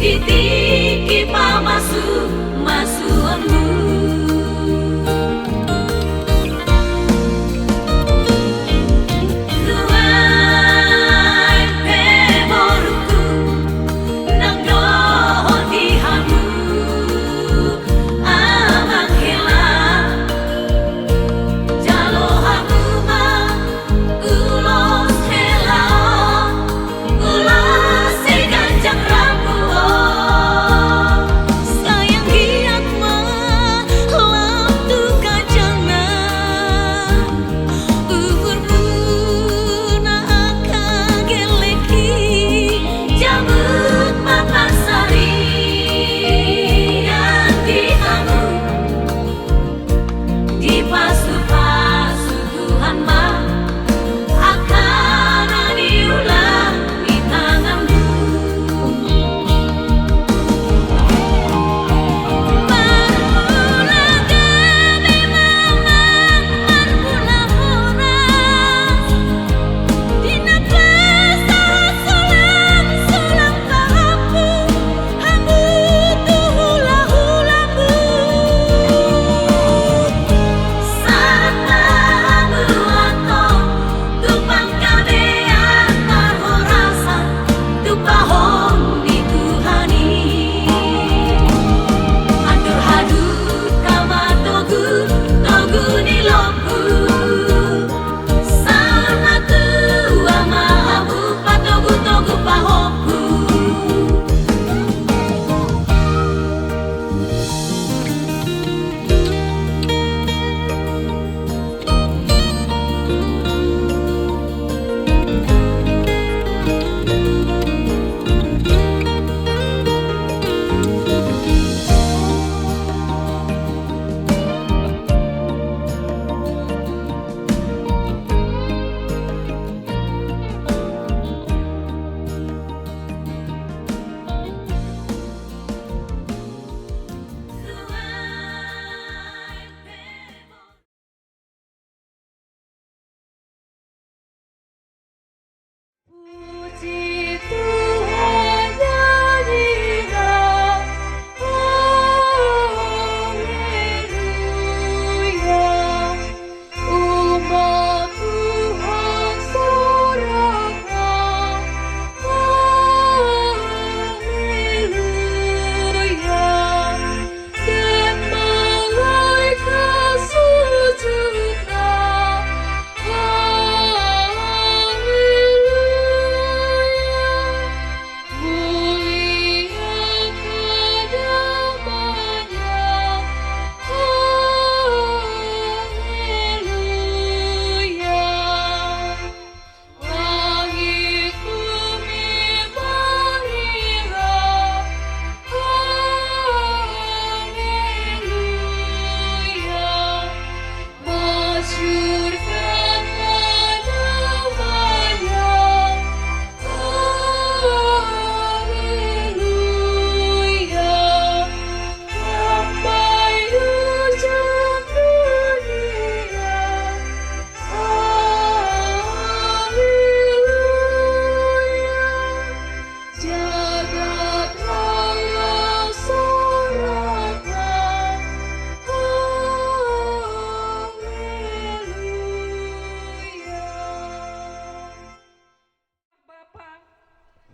Tiki masuanmu. Luai peboruku nang dohon dihamu amang hilang jalo hamu ma ulos helau ulas seganjang rambu.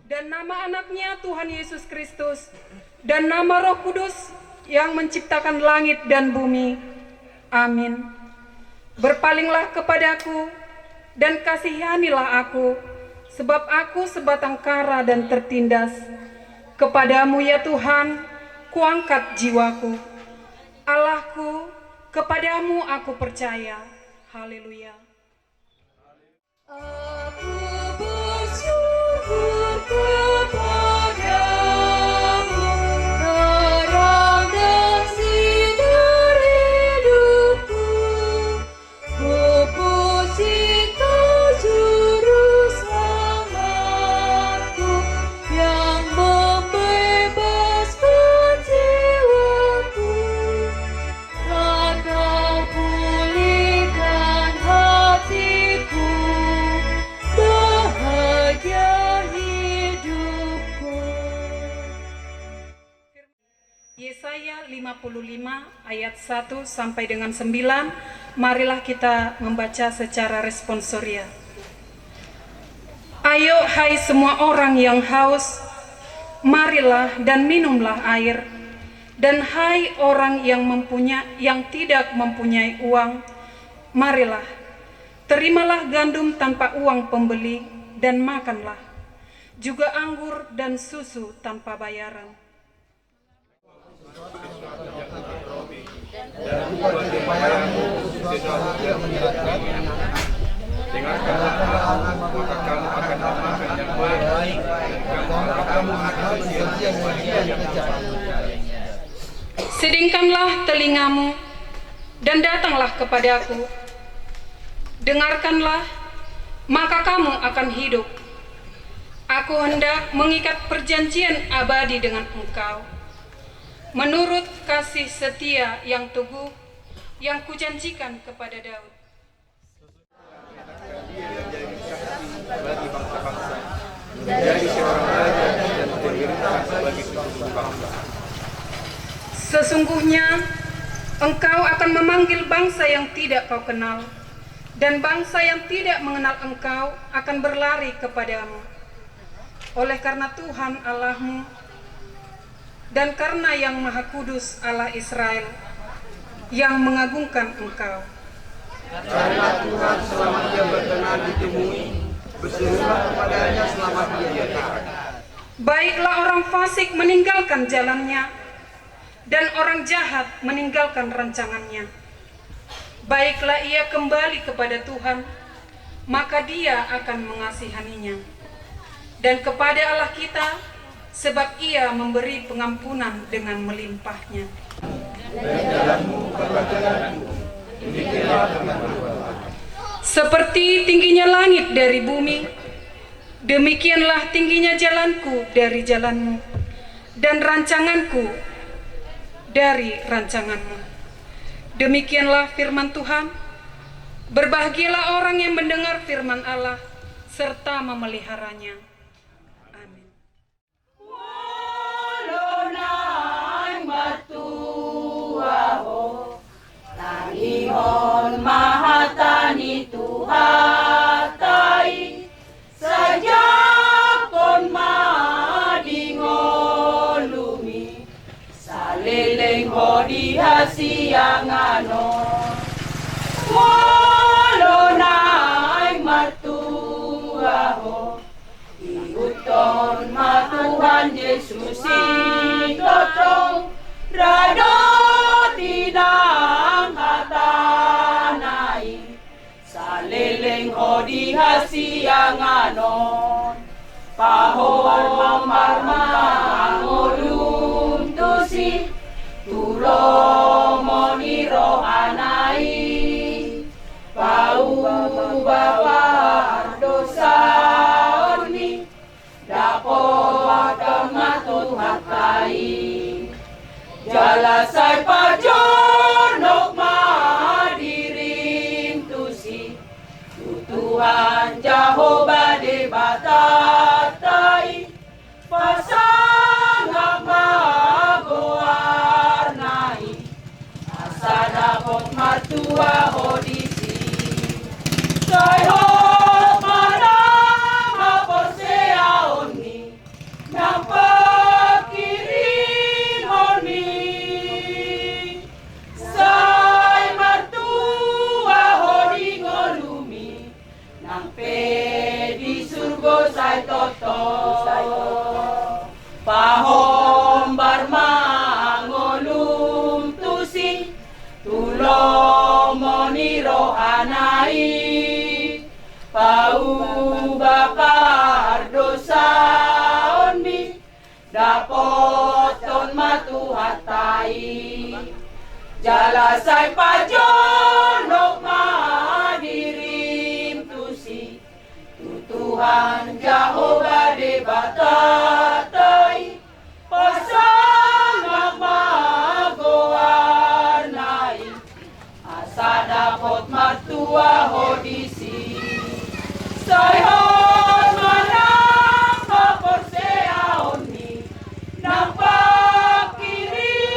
Dan nama anaknya Tuhan Yesus Kristus, dan nama Roh Kudus yang menciptakan langit dan bumi. Amin. Berpalinglah kepadaku dan kasihanilah aku, sebab aku sebatang kara dan tertindas. Kepadamu ya Tuhan, kuangkat jiwaku. Allahku, kepadamu aku percaya. Haleluya. Aku bersyukur kepadamu, terang dan sinar hidupku. Ku puji Kau Juru Selamatku, yang membebaskan jiwaku. Kau pulihkan hatiku, bahagia hidup. Yesaya 55 ayat 1 sampai dengan 9. Marilah kita membaca secara responsoria. Ayo hai semua orang yang haus, marilah dan minumlah air. Dan hai orang yang tidak mempunyai uang, marilah, terimalah gandum tanpa uang pembeli dan makanlah, juga anggur dan susu tanpa bayaran. Dengarkanlah aku, maka kamu akan makan yang baik, dan kamu akan sia-sia yang jahat. Sidingkanlah telingamu dan datanglah kepadaku. Dengarkanlah, maka kamu akan hidup. Aku hendak mengikat perjanjian abadi dengan engkau, menurut kasih setia yang teguh yang kujanjikan kepada Daud. Bagi bangsa-bangsa, menjadi seorang raja dan pemerintah bagi seluruh bangsa. Sesungguhnya engkau akan memanggil bangsa yang tidak kau kenal, dan bangsa yang tidak mengenal engkau akan berlari kepadamu. Oleh karena Tuhan Allahmu dan karena yang Maha Kudus Allah Israel yang mengagungkan engkau. Karena Tuhan selama ia berkenan ditemui, berserulah kepadanya selama ia datang. Baiklah orang fasik meninggalkan jalannya, dan orang jahat meninggalkan rancangannya. Baiklah ia kembali kepada Tuhan, maka Dia akan mengasihaninya. Dan kepada Allah kita, sebab Ia memberi pengampunan dengan melimpahnya. Seperti tingginya langit dari bumi, demikianlah tingginya jalanku dari jalanmu, dan rancanganku dari rancanganmu. Demikianlah firman Tuhan. Berbahagialah orang yang mendengar firman Allah serta memeliharanya. Amin. Walonang batuaho, tanihon mahatani tuhatai, sajakon madingolumi, saleleng hodi hasianganon. Walonang matuaho, iuton matuhan Yesus itotong, rado tinang hatanai, saleleng hodi hasianganon. Pahon marmangolum tusi, tulomoni rohanai, pau bapa dosa oni, dapat matuhatai, jalasai pajonok madirim tusi, Tuhan Jehovah debatatai, pasangak magoarnai, asadakot matua hodisi, sayhot manang haporseaoni, nampak kirimoni, say martua hodingolumi, nampe di surga say toto, pahom barmangolum tusi, tulomoni rohanai, pau bakar dosa onmi, dapoton matuhatai, jalasai pajonok madirim tusi, Tuhan Jehovah debatatai, pasangak magoarnai, asadapot martua hodisi, sayhon manang haporseaoni, nampak kiri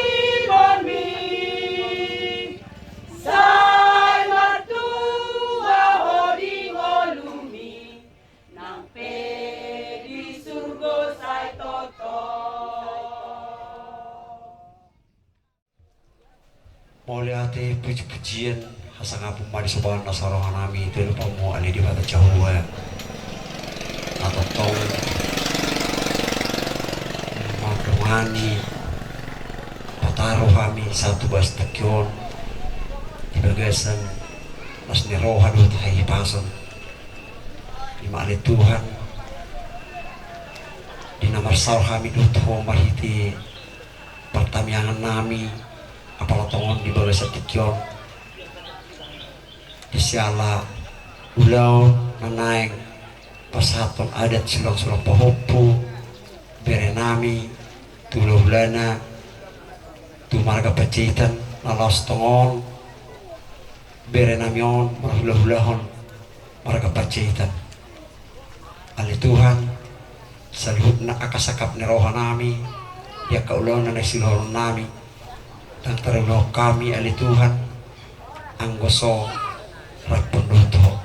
Mauliate puji-pujian hasangapun madi sobahan nasarohan nami itu pamu ali di bata Jawa atau tong madungani pataruh kami satu bas takyon di bagasan mas niroha dua tahi pason di mali Tuhan di namar sar kami duto marhiti pertamiangan nami apalatongon di bagasan takyon di siala ulau nanaeng pasaton adat sulang-sulang pahopu berenami tululana tu marga pacitan lalos tongon berenamion marhula-hulahon marga pacitan ali Tuhan saluhna akasakap ni roha nami ya kaulau na nasilohon nami dan terulau kami ali Tuhan anggoso rapunduto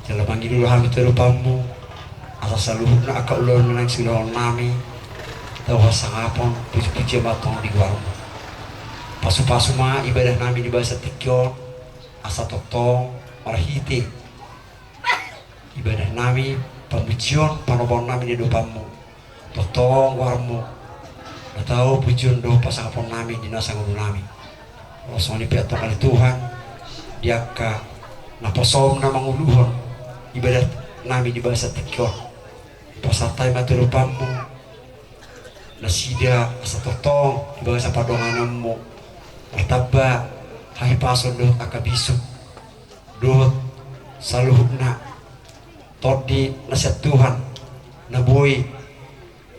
jalan mangi dulu kami terupamu asal saluhna akaulau na nasilohon nami tawa sangapon puji-puji matong di warung pasu-pasu ma ibadah nami di bahasa tikyon asa totong marhiti ibadah nami pamujion panobon nami di dopamu totong warmu tahu pujion do pasangapon nami di nasangulu nami rasoni piatong kali Tuhan diaka naposom na manguluhon ibadah nami di bahasa tikyon pasatay maturupamu nasida asa totong di bahasa padonganmu martaba hai pason do akabisuk do saluhna todi nasihat Tuhan naboy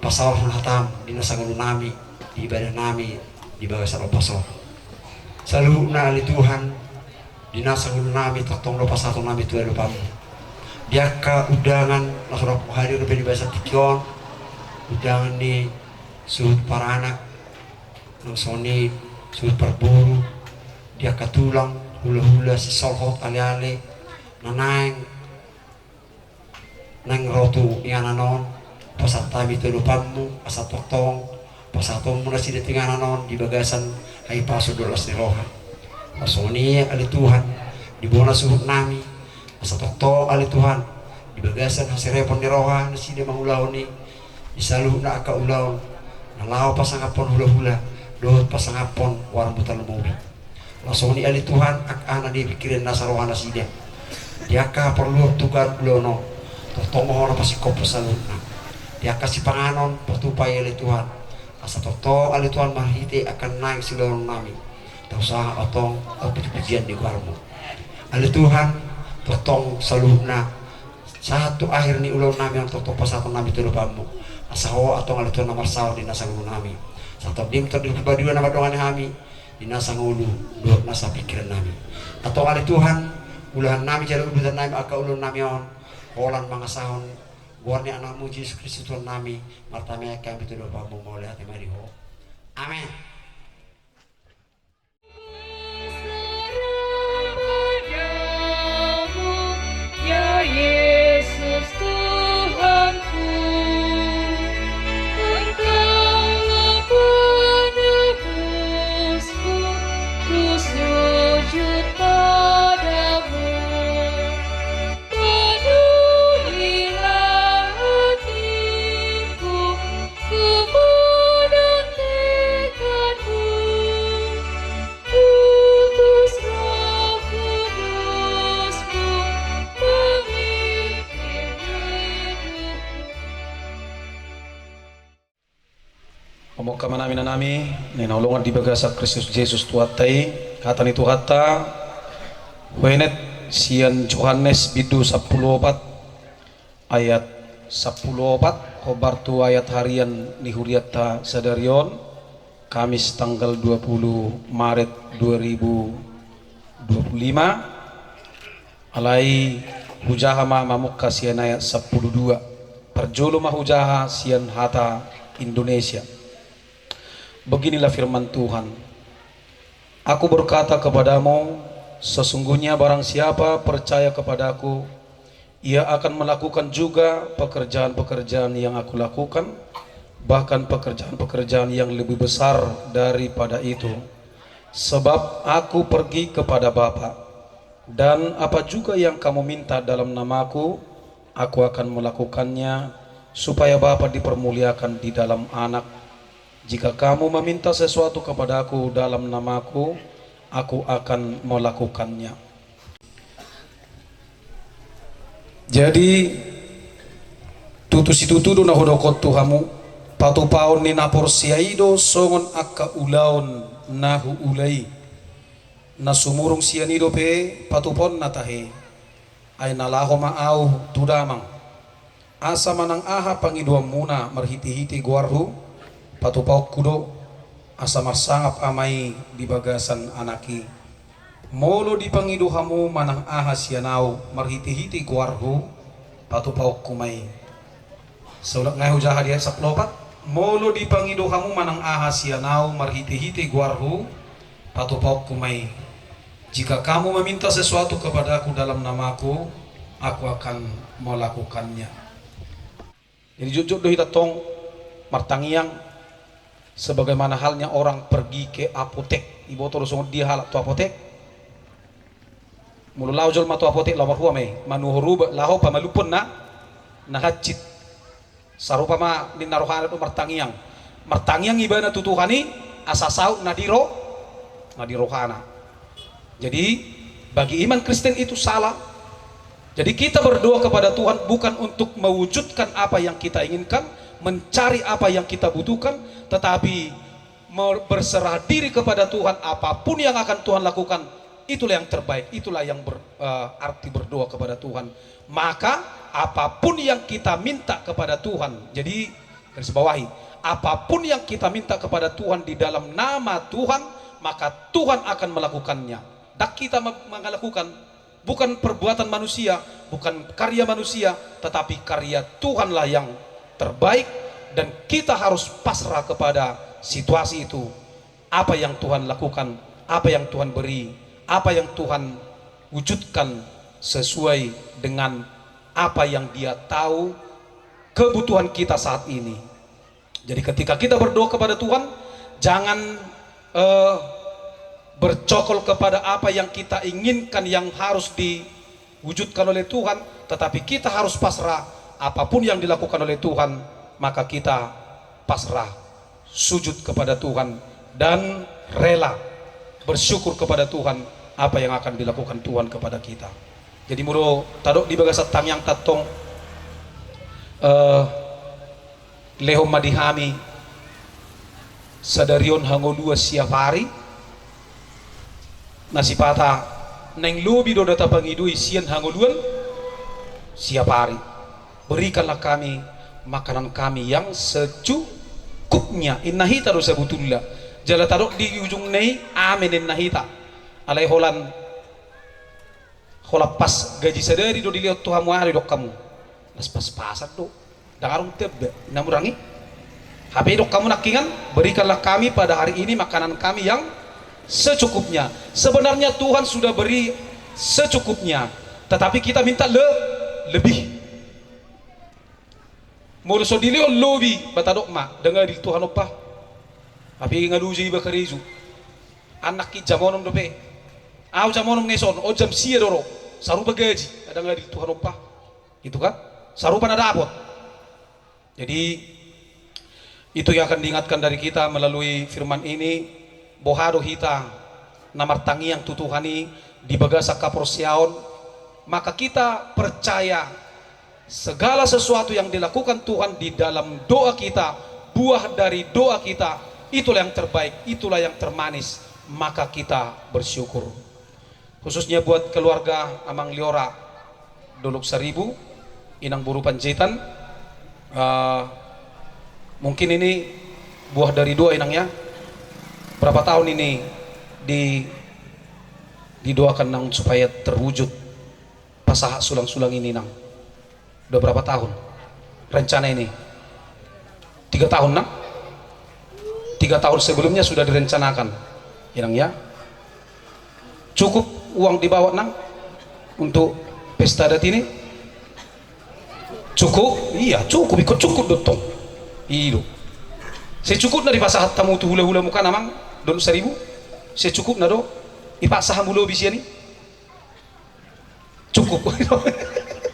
pasawah hatam di nasangulu nami di ibadah nami di bahasa pasor saluhna ali Tuhan di nasangulu nami totong do pasaton nami Tuhan lupamu diaka udangan lasurap hari di bahasa tikyon udangan ni suhut para anak nang soni suhut perburu dia katulang hula-hula si solhot ali-ali nanaeng nang rotu ingananon pasatami telupamu asa totong pasatom muna si detingananon di bagasan hai paso dolas ni roha masoni ali Tuhan di bona suhut nami asa totong ali Tuhan di bagasan hasirepon ni roha na si dia mangulaw ni isaluh na aka ulaw nalaw pasangapon hula-hula dohot pasangapon warang butan lumubi langsung ni ali Tuhan ak-ana di pikirin nasa rohana sida diaka perlu tugar ulono totomo na pasikopo saluna diaka si panganon pertupai ali Tuhan asa toto ali Tuhan mahiti akan naik silorong nami tausa otong puji-pujian di warmu ali Tuhan totong saluna satu akhir ni ulo nami yang toto pasatong nami telupamu asaho atong ali Tuhan namar sahur di nasa gulu nami satu dim terdiri berdua nama doangan kami di nasa ngulu dua nasa pikiran nami atau ali Tuhan ulahan nami jadi ubutan nami aka ulun nami on holan mangasahon warni anakmu Yesus Kristus Tuhan nami martame kami itu doa pamu mulai hati mariho amin. Ya Yesus Tuhanku, Engkaulah penebusku, ku sujud padamu. Penuhilah hatiku, kepada tekadmu. Utus Roh Kudus-Mu, pemimpin hidupku. Pamukha namin na nami, ninaulungan di bagasa Kristus Jesus tuatay, kata ni Tuhata, Huenet sian Johannes bidu 14 ayat 14, khobar tu ayat harian ni Huriata Sadarion, Kamis tanggal 20 Maret 2025, alai hujaha ma mamukha sian ayat 12, perjulu mahujaha sian hata Indonesia. Beginilah firman Tuhan. Aku berkata kepadamu, sesungguhnya barang siapa percaya kepadaku, ia akan melakukan juga pekerjaan-pekerjaan yang aku lakukan, bahkan pekerjaan-pekerjaan yang lebih besar daripada itu. Sebab aku pergi kepada Bapa, dan apa juga yang kamu minta dalam namaku, aku akan melakukannya, supaya Bapa dipermuliakan di dalam Anak. Jika kamu meminta sesuatu kepadaku dalam namaku, aku akan melakukannya. Jadi tutus itu tudu na hodokot Tuhamu patupaon ni napor siaido songon akka ulaon nahu ulai na sumurung sianido pe patupon na tahe ay nalaho maaw tudamang asa manang aha pangiduam muna marhiti-hiti guarhu patupaw kudo asa marsangap amai di bagasan anaki molo di pangiduhamu manang aha sianaw marhiti-hiti guarhu patupaw kumay saulat ngayu jaha dia saplopat molo di pangiduhamu manang aha sianaw marhiti-hiti guarhu patupaw kumay. Jika kamu meminta sesuatu kepadaku dalam namaku, aku akan melakukannya. Jadi jujur doh kita tong martangiang sebagaimana halnya orang pergi ke apotek ibu terus dia halak tu apotek mulu lau jol matu apotek lau marhua me manuhuru lau pamalupun na hajit sarupa ma ni narohana tu martangiang ibana tutuhani asasau nadirohana. Jadi bagi iman Kristen itu salah. Jadi kita berdoa kepada Tuhan bukan untuk mewujudkan apa yang kita inginkan, mencari apa yang kita butuhkan, tetapi berserah diri kepada Tuhan. Apapun yang akan Tuhan lakukan, itulah yang terbaik, itulah yang berarti berdoa kepada Tuhan. Maka apapun yang kita minta kepada Tuhan, jadi garis bawahi, apapun yang kita minta kepada Tuhan di dalam nama Tuhan, maka Tuhan akan melakukannya. Dan kita melakukan bukan perbuatan manusia, bukan karya manusia, tetapi karya Tuhanlah yang terbaik, dan kita harus pasrah kepada situasi itu. Apa yang Tuhan lakukan, apa yang Tuhan beri, apa yang Tuhan wujudkan sesuai dengan apa yang Dia tahu kebutuhan kita saat ini. Jadi ketika kita berdoa kepada Tuhan, jangan bercokol kepada apa yang kita inginkan yang harus diwujudkan oleh Tuhan, tetapi kita harus pasrah. Apapun yang dilakukan oleh Tuhan, maka kita pasrah, sujud kepada Tuhan, dan rela bersyukur kepada Tuhan apa yang akan dilakukan Tuhan kepada kita. Jadi muro tadok di bagasat tangyang tatong lehom madihami sadarion hangolua siap hari nasipata neng lobi do data pangidui sian hangoluan siap hari. Berikanlah kami makanan kami yang secukupnya. Innahita do sebutullah jala tadok di ujung nei amin innahita alai holan pas gaji sadari do dilihat Tuhan muari dok kamu las pas-pasan do dangarung tebe namurangi HP dok kamu nakingan. Berikanlah kami pada hari ini makanan kami yang secukupnya. Sebenarnya Tuhan sudah beri secukupnya, tetapi kita minta lebih. Muluso dilio lobi batadok ma dengar di Tuhan opah. Tapi ngaluji bakarizu. Anak ki jamonom dope. Au jamonom ngeson, o jam sia doro. Sarupa gaji ada nggak di Tuhan opah. Gitu kan? Sarupa nada apot. Jadi itu yang akan diingatkan dari kita melalui firman ini. Bohado hita namartangi yang tutuhani di bagasa kaprosiaon, maka kita percaya segala sesuatu yang dilakukan Tuhan di dalam doa kita, buah dari doa kita, itulah yang terbaik, itulah yang termanis, maka kita bersyukur. Khususnya buat keluarga Amang Liora Dolok Seribu Inang Buru Panjaitan, mungkin ini buah dari doa inangnya. Berapa tahun ini didoakan nang supaya terwujud pasaha sulang-sulang ini nang. Udah berapa tahun rencana ini? 3 tahun nang. 3 tahun sebelumnya sudah direncanakan inang ya. Cukup uang dibawa nang untuk pesta adat ini? Cukup? Iya cukup, ikut cukup dotong. Iyo. Saya cukup dari pasahat tamu tu hula-hula muka namang Dolok Seribu secukupnya do ipaksa hamulo bisia nih cukup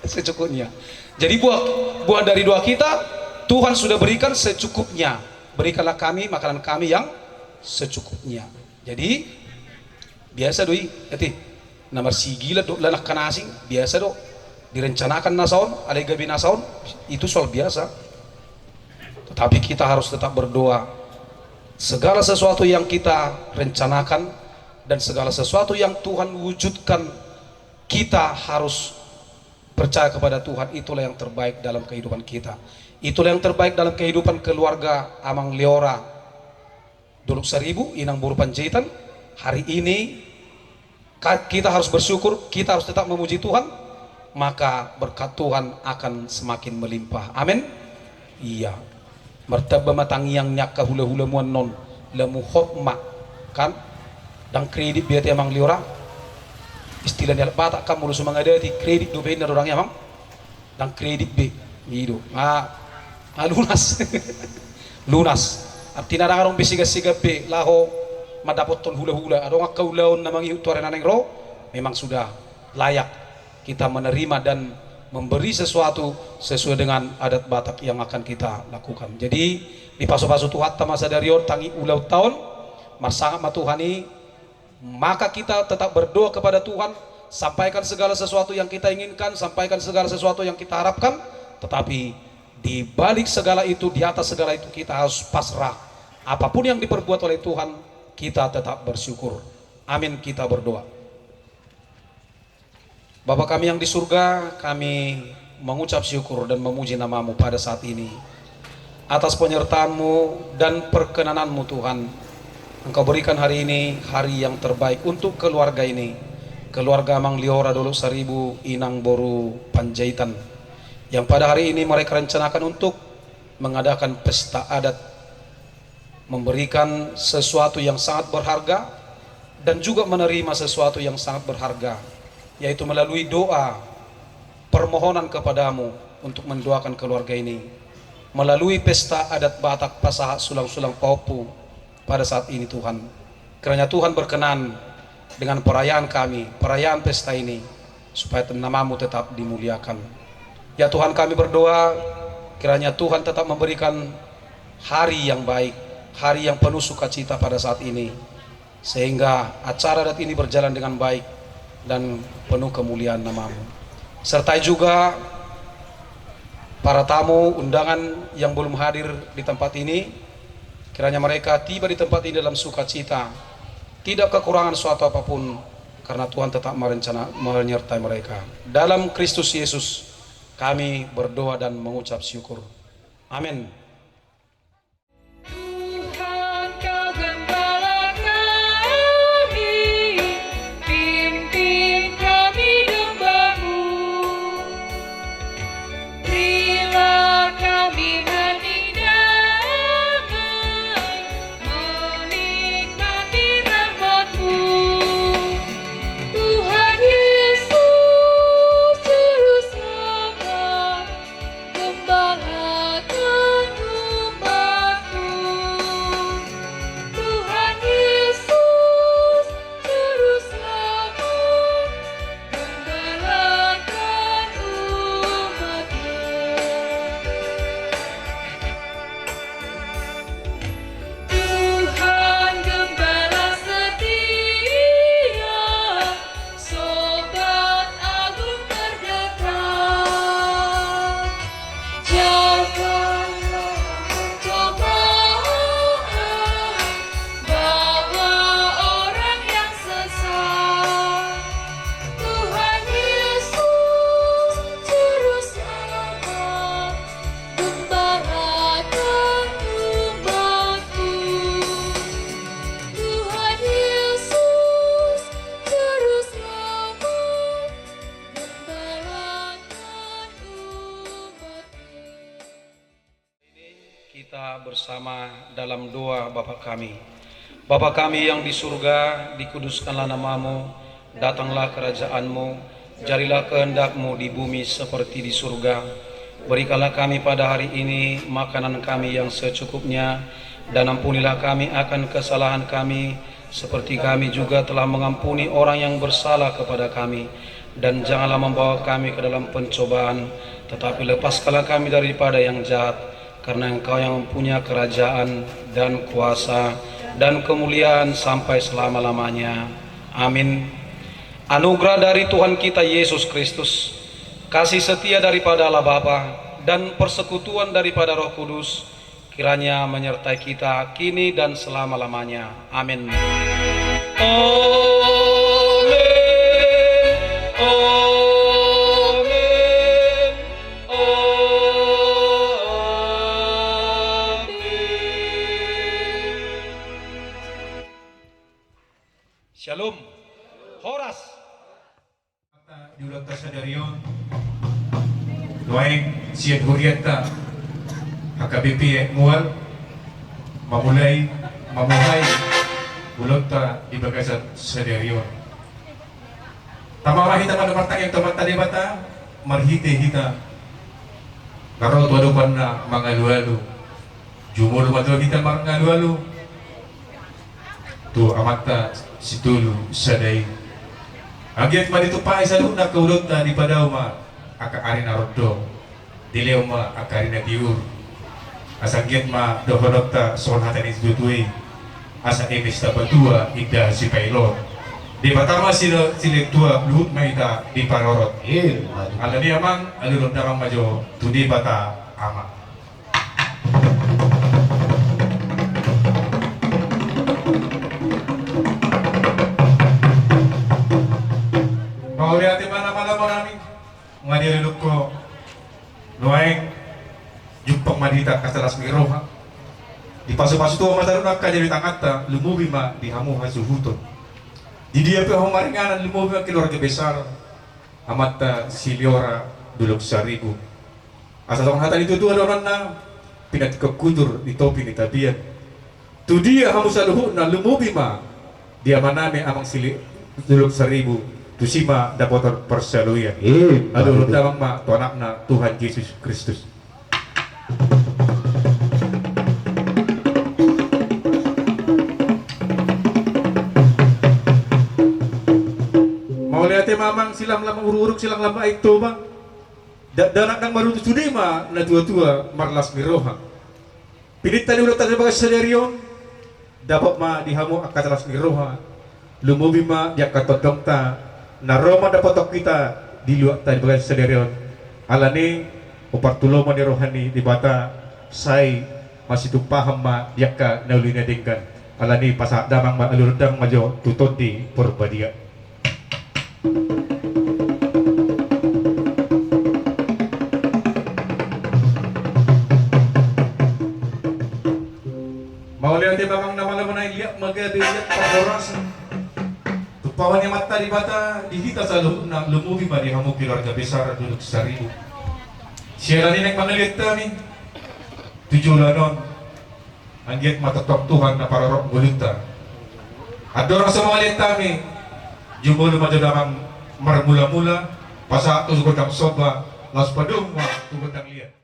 secukupnya. Jadi buah dari doa kita Tuhan sudah berikan secukupnya. Berikanlah kami makanan kami yang secukupnya. Jadi biasa doi eti nomor sigila do lanak kanasing biasa do direncanakan nasaon ada gabi nasaon itu soal biasa. Tetapi kita harus tetap berdoa. Segala sesuatu yang kita rencanakan dan segala sesuatu yang Tuhan wujudkan, kita harus percaya kepada Tuhan. Itulah yang terbaik dalam kehidupan kita. Itulah yang terbaik dalam kehidupan keluarga Amang Liora Dolok Seribu Inang Boru Panjaitan. Hari ini kita harus bersyukur, kita harus tetap memuji Tuhan, maka berkat Tuhan akan semakin melimpah. Amin. Iya. Martaba matang yang nyaka hula-hula muan non lamu hokma kan dan kredit biar Amang Liora istilahnya batak kamu lu semangada di kredit do benar orangnya Amang dan kredit be itu lunas lunas artinya ada orang bisiga-siga be laho madapot ton hula-hula ada orang kaulaun namang iu tuare naneng ro memang sudah layak kita menerima dan memberi sesuatu sesuai dengan adat Batak yang akan kita lakukan. Jadi di paso-paso Tuhan masa dari tangi ulau tahun marsangat matuhani, maka kita tetap berdoa kepada Tuhan, sampaikan segala sesuatu yang kita inginkan, sampaikan segala sesuatu yang kita harapkan, tetapi di balik segala itu, di atas segala itu kita harus pasrah. Apapun yang diperbuat oleh Tuhan, kita tetap bersyukur. Amin, kita berdoa. Bapa kami yang di surga, kami mengucap syukur dan memuji nama-Mu pada saat ini atas penyertaan-Mu dan perkenananmu Tuhan. Engkau berikan hari ini hari yang terbaik untuk keluarga ini, keluarga Amang Liora Dolok Seribu Inang Boru Panjaitan, yang pada hari ini mereka rencanakan untuk mengadakan pesta adat, memberikan sesuatu yang sangat berharga dan juga menerima sesuatu yang sangat berharga, yaitu melalui doa permohonan kepadamu untuk mendoakan keluarga ini melalui pesta adat Batak Pasaha Sulang-Sulang Paupu pada saat ini Tuhan. Kiranya Tuhan berkenan dengan perayaan kami, perayaan pesta ini, supaya nama-Mu tetap dimuliakan. Ya Tuhan, kami berdoa kiranya Tuhan tetap memberikan hari yang baik, hari yang penuh sukacita pada saat ini, sehingga acara adat ini berjalan dengan baik dan penuh kemuliaan nama-Mu. Sertai juga para tamu undangan yang belum hadir di tempat ini, kiranya mereka tiba di tempat ini dalam sukacita, tidak kekurangan suatu apapun, karena Tuhan tetap menyertai mereka. Dalam Kristus Yesus kami berdoa dan mengucap syukur. Amin. Tuhan Kau gembala kami, pimpin kami domba-Mu. Berilah kami hati damai, menikmati rahmat-Mu. Tuhan Yesus Juru Selamat, gembalakan umat-Mu. Tuhan Yesus Juru Selamat, gembalakan umat-Mu. Tuhan Gembala setia, Sobat Agung terdekat, jagalah pencobaan, bawa orang yang sesat. Tuhan Yesus Juru Selamat, gembalakan umat-Mu. Tuhan Yesus Juru Selamat, gembalakan umat-Mu. Kita bersama dalam doa Bapa kami. Bapa kami yang di surga, dikuduskanlah nama-Mu, datanglah kerajaan-Mu, jadilah kehendak-Mu di bumi seperti di surga. Berikanlah kami pada hari ini makanan kami yang secukupnya, dan ampunilah kami akan kesalahan kami, seperti kami juga telah mengampuni orang yang bersalah kepada kami. Dan janganlah membawa kami ke dalam pencobaan, tetapi lepaskanlah kami daripada yang jahat, karena Engkau yang mempunyai kerajaan dan kuasa dan kemuliaan sampai selama-lamanya. Amin. Anugerah dari Tuhan kita Yesus Kristus, kasih setia daripada Allah Bapa, dan persekutuan daripada Roh Kudus kiranya menyertai kita kini dan selama-lamanya. Amin. Amin. Amin. Amin. Shalom. Horas. Diulang tasadarion Doaing siya huriata HKBP mual mamuhay ulot ta di bagasan sadarion tamarahi ta madapartang yang tamat tadi bata marhite hita karot wadupan na mga lualu jumul wadwa kita mga lualu tu amata situlu sadai agiat madito pa isa luna kaulot na di padaw ma akaari na roddo dilew ma akaari na diur asagiat ma dohonot ta son hatan isdutuy asa emis ta badua ida si pailor di batama sila tua luhut ma ita di parorot ala di amang alurot na majo tudi bata ama Mauli ati mana malam namin ngadililuk ko nuaing jumpang madita kasalas miroha di pasu-pasu tuwa matarun akka jadi tangata lumubi ma di hamu hasuhuton di dia pe homaringanan lumubi ma keluarga besar amata siliora duluk saribu asal tong hatan itu dua doran na pinat kekudur di topi di tabian tu dia hamu saluhu na lumubi ma dia maname amang sili duluk seribu tusima dapat perseluyan. Aduh damang ma tu anak na Tuhan Yesus Kristus. Mau lihat mamang silang lama uruk silang lama itu bang. Danak nang baru tu ma na tua marlas miroha. Pinit tadi ulat tadi bagai sederion dapat ma dihamu akatalas miroha. Lumubi ma dia katodong ta na Roma dapat kita di luar tadi bagai sederion alani upartulo ma ni rohani di bata sai masih tu paham ma dia ka naulina dengkan alani pasak damang ma alurdang majo tutod di porbadia mau lihat mamang nama lama na lihat magabi lihat pahoras pawan yang mata di bata dihita sa lumubi ma di hamu keluarga besar duduk seribu siya rin ang mga liit namin tujulan nun anggit matatok Tuhan na pararok gulita at dorang sa mga liit namin jumulo madadamang marmula-mula pasa tugod ang soba las padung ma tugod ang liat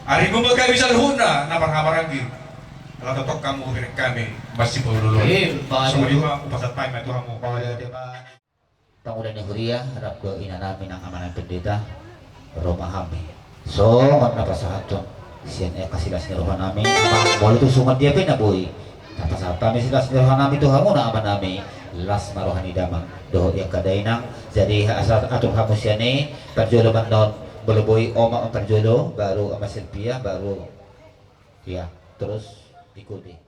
Ari kumbaga bisa huna na parhamaragi. Kalau totok kamu piring kami masih pelulu. Semua lima upasat pai itu kamu. Pangulan ni Huria harap ko ina namin ang amanang pendeta Roma Hami. So, napasahat to. Siyan kasilas ni Rohan namin. Molo to sungat dia pinaboy. Napasahat kami silas ni Rohan namin to hamo na aman namin. Las marohan ni damang doho yang kadainang. Jadi asal atung hamo siya ni perjolo bandon boloboy oma ang perjolo baru ama Silvia baru ya terus ikuti.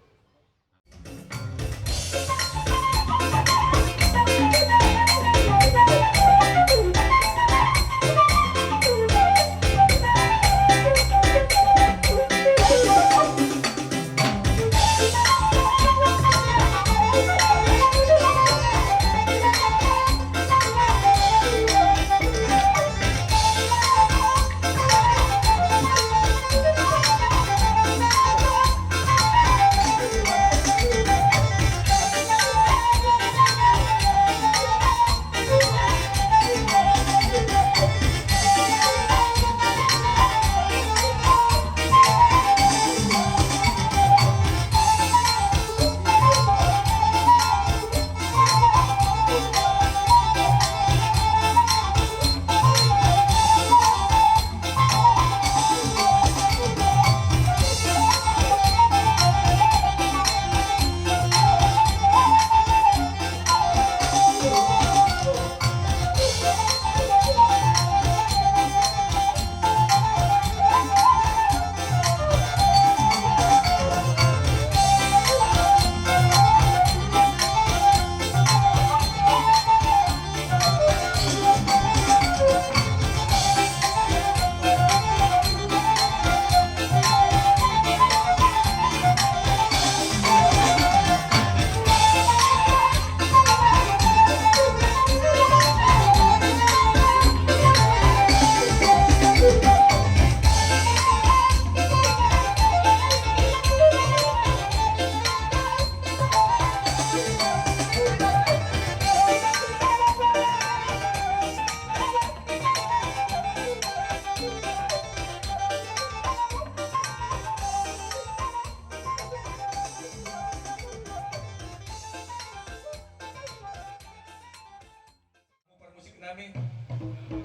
Namin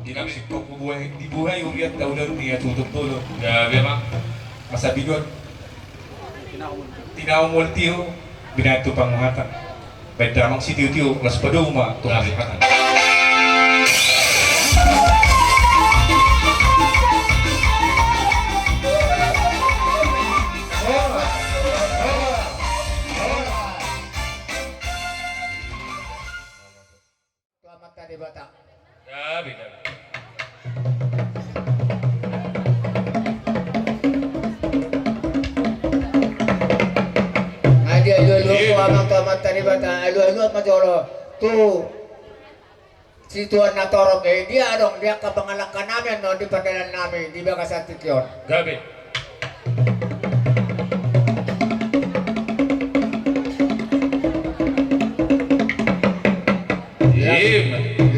dinamik ko dibuhay umiat daulan niya tutulog grabe ma masabi doon tinawang waltiyo binato panguhatan ba't damang si tiyo las paduma tumasihatan. Selamat tadi Batak. Grabe. Ngadi alu-alu ko amang tamat tadi Batak. Alu-alu at majolo. Tu situan na torok dia dong dia kapangalakan namin no di padalan namin di baka sa tikyon. Grabe.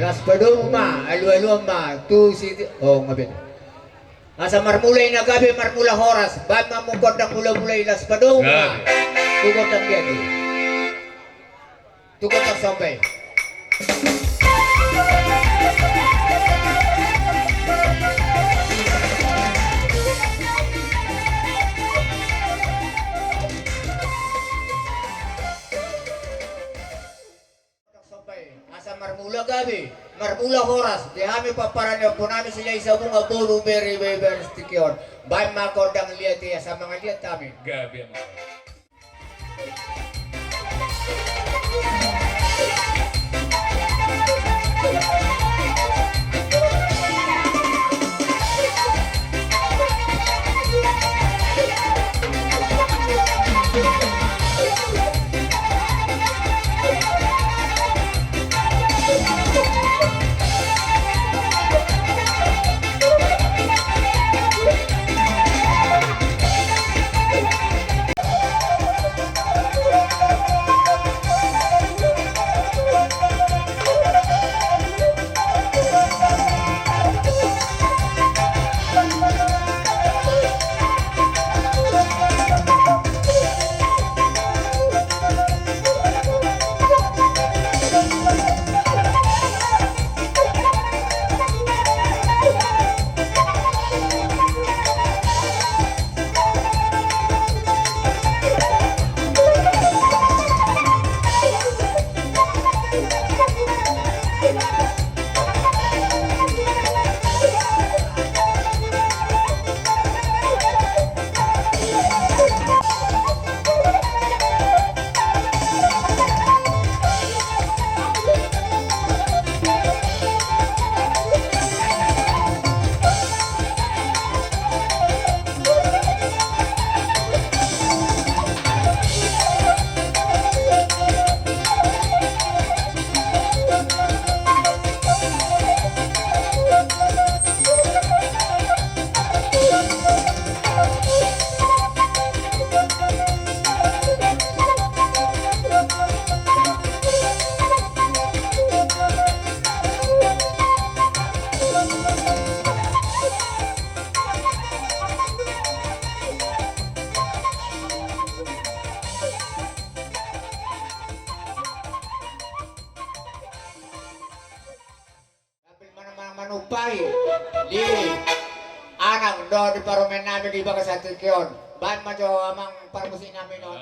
Las paduma, alu-alu ma, tu si oh ngabit. Asa marmulay na gabi marmula horas, ba mamukod ng mula-mulay las paduma. Tukod ng gedi. Tukod ng sampai. Asa marmula gabi, marmula horas, di kami paparanyo po namin sila isa bunga bulu beri beber stikyon. Bay makordang lihat ya sa mga lihat kami. Grabe mo. Pai, Lili, anak do di paromen namin di Bagasatikyon. Bahan majo amang parmusik namin no.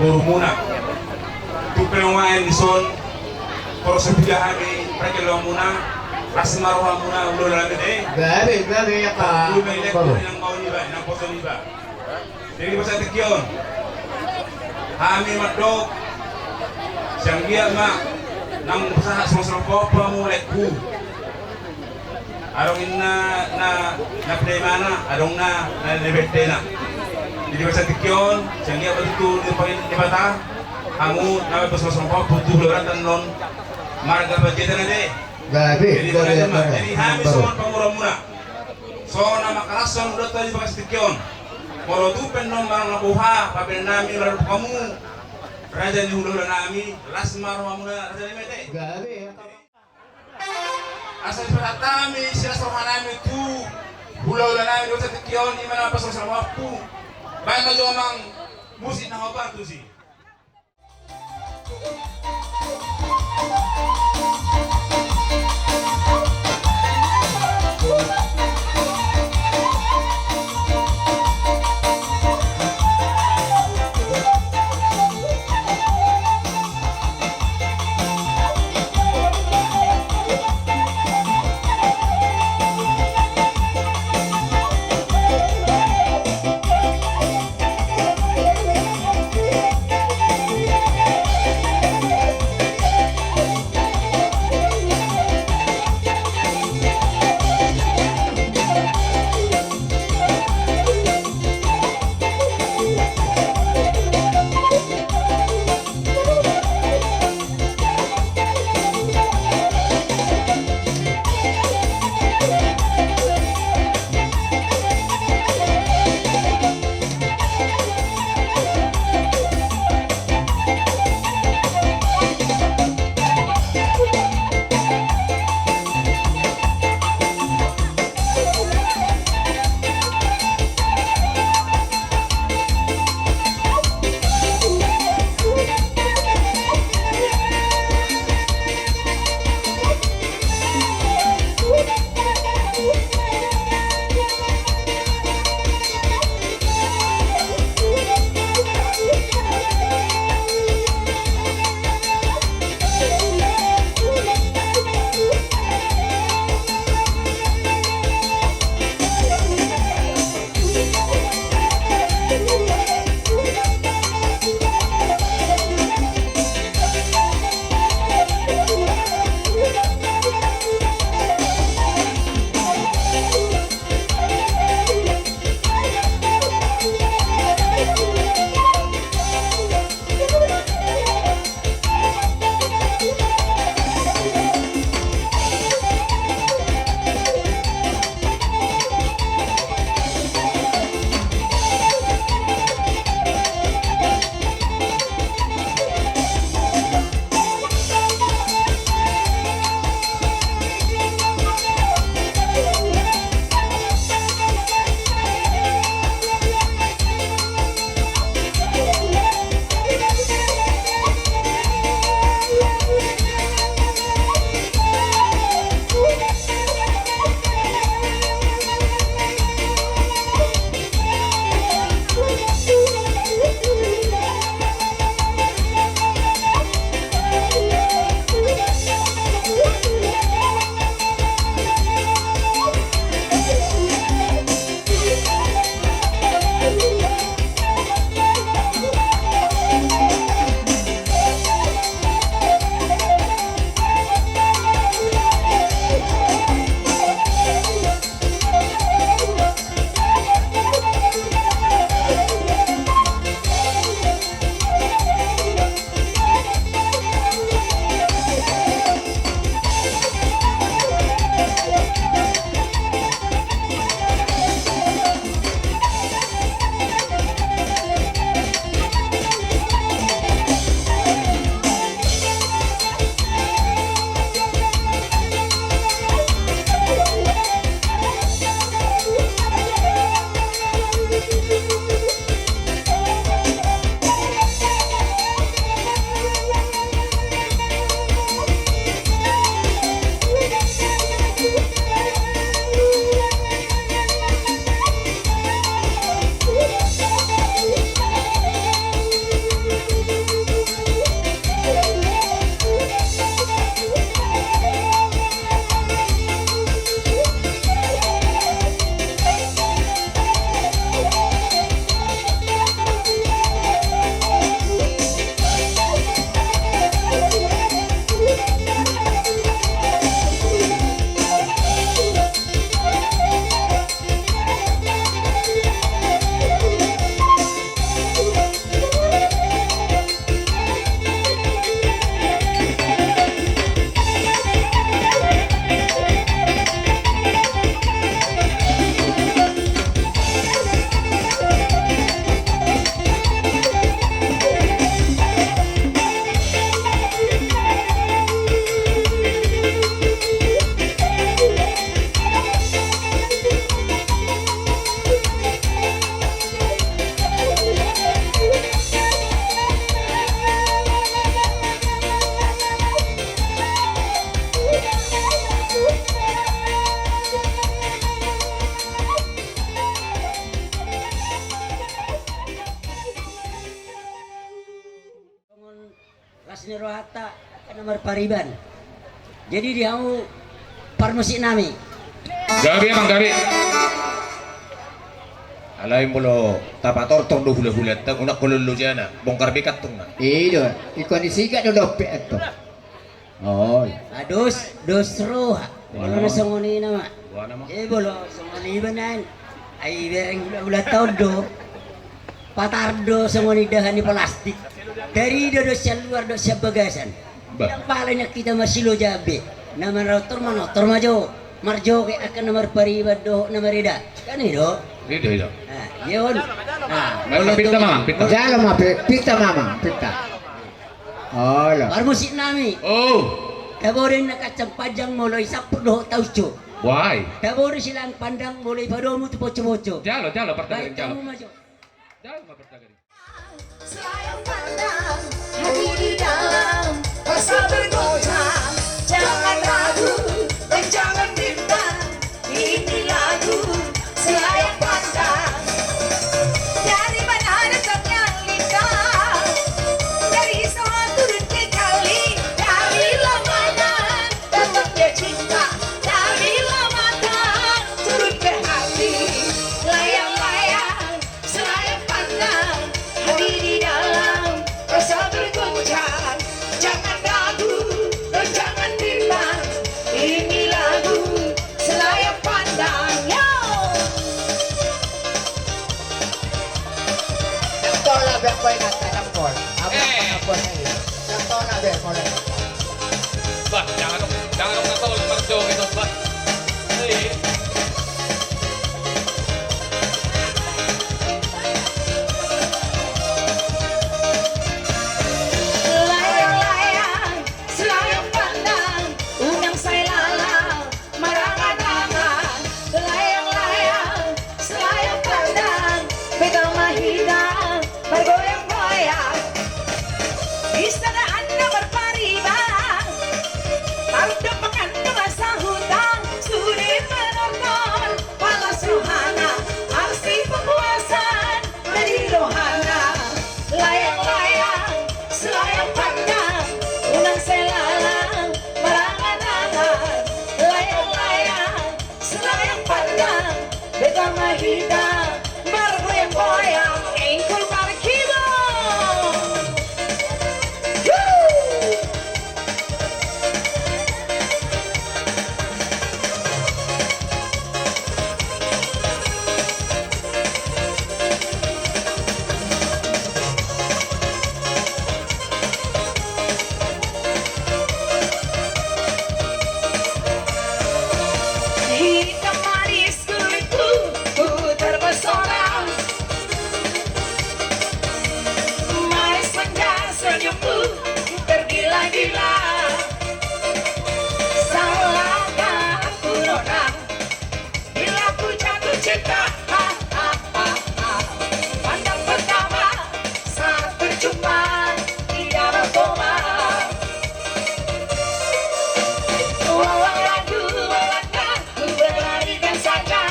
Muna tu penongayan ison por sepigahan ni prekelong muna asmaruha muna ulo lang de Gabi ya ka. ulo may lekto ng mau ni ba ng poso ni ba jadi basa tikyon hami madok siyang giya ma nang usaha sa pa mo lekku arong na mana arong na lebete na jadi basa tikyon siyang giya betul di bata kamu nawe pasang pa putu loran tan non marga budget na de Gabi jadi hami somon pamura-mura so na makarason udah tadi basa tikyon moro tu penon marang nabuha paben nami lalu kamu raja ni hulu nami las marwa muna raja ni mete Gabi Asal sebenarnya sila rohanami tu pulau lanami dosa tikion di mana pasal sama aku. Baik maju mang musik na apa tu sih. jelas ni rohata akan nomor pariban. Jadi dia mau parmusik nami. Gabi emang gabi. Alay mo lo tapator tong do hula-hula tang unak kululu jana bongkar bikat tong na. Iyo, ikondisiga do dope ato. Oh, Dos roha. Ano na sangoni nama? Wana mo. Bolo sangoni banan. Ay bereng ulah todo. Patardo sangoni dahan di plastik. Dari do sa luar do sa bagasan. Yang palanya kita masih lo jabe. Nama rotor manotor majo. Marjo ke akan nomor paribad do nomor ida. Kan itu. Ida. Nah, yun. May pita mama, pita. jalo ma pita mama, pita. Oh, lo. Parmusik nami. Oh, Taborin nakacampajang mulai 10 tahun. why? Taborin silang pandang mulai padomu tu poco-poco. Jalo pertagarin Baik jalo. kamu maju. Jalo pertagarin. Sayang pandang hati di dalam rasa bergoncang. Jangan ragu dan jangan bimbang. Ini lagu sayang pandang. Dari mana datangnya lintang? Dari sana turun ke kali. Dari lamanan datangnya cinta. Dari lamanan turun ke hati. Layang-layang sayang pandang. Hati di dalam rasa bergoncang. Jangan ragu dan jangan bimbang. Ini lagu selayang pandang. Yo! Tola be ko na tanapol. Abang na ini. Tola be ko na. Bah, jangan dong ngetol Marjo gitu, bah. Layang-layang selayang pandang. Unang say lalang marangan-rangan. Layang-layang selayang pandang. Pegang mahina bergoyang-goyang. Istanaan na berparibang. Taruh makan masa hutang. Sulit menonton palas rohana. Arsi penguasaan dari rohana. Layang-layang selayang pandang. Unang selalang marangan-rangan. Layang-layang selayang pandang. Pegang mahina bergoyang-goyang. Engkol para kibong. Woo! Hitam manis kulitku, ku terpesona. Manis senja senyummu, tergila-gila. Salahkah aku nona, bila ku jatuh cinta? Ha, ha, ha, ha. Pandang pertama, saat berjumpa, tidak berkoma. Walau ragu, walangkah ku berlarikan saja.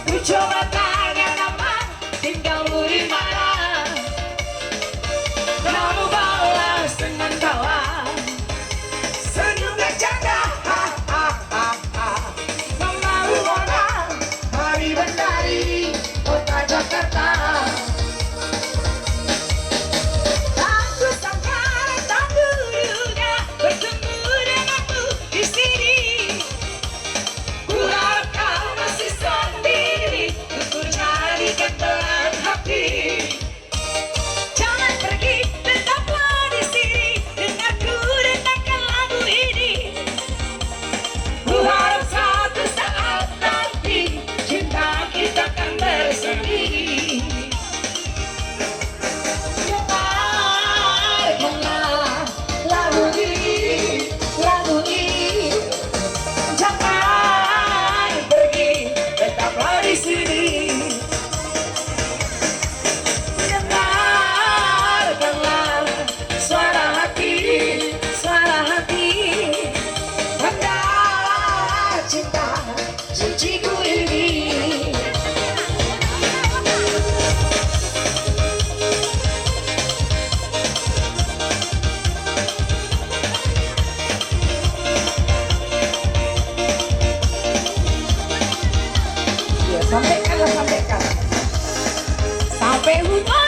Ku coba tanya nama, tinggalmu di mana? Kamu balas dengan tawa, senyum dan canda. Ha, ha, ha, ha. Memalu orang, hari bendari kota Jakarta. Tak kusangka datang dunia bertemu denganmu di sini. Ku harap kau masih sendiri. Ku Sampaikanlah, sampaikan. Sampai hutan.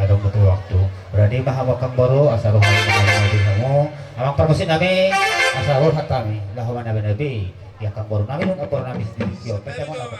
Ada butuh waktu berarti bahwa kang baru asal rohani nabi kamu amang permusin nabi asal rohat kami lahumana nabi ya kang baru nabi nung apor nabi sendiri yo pecah mau apa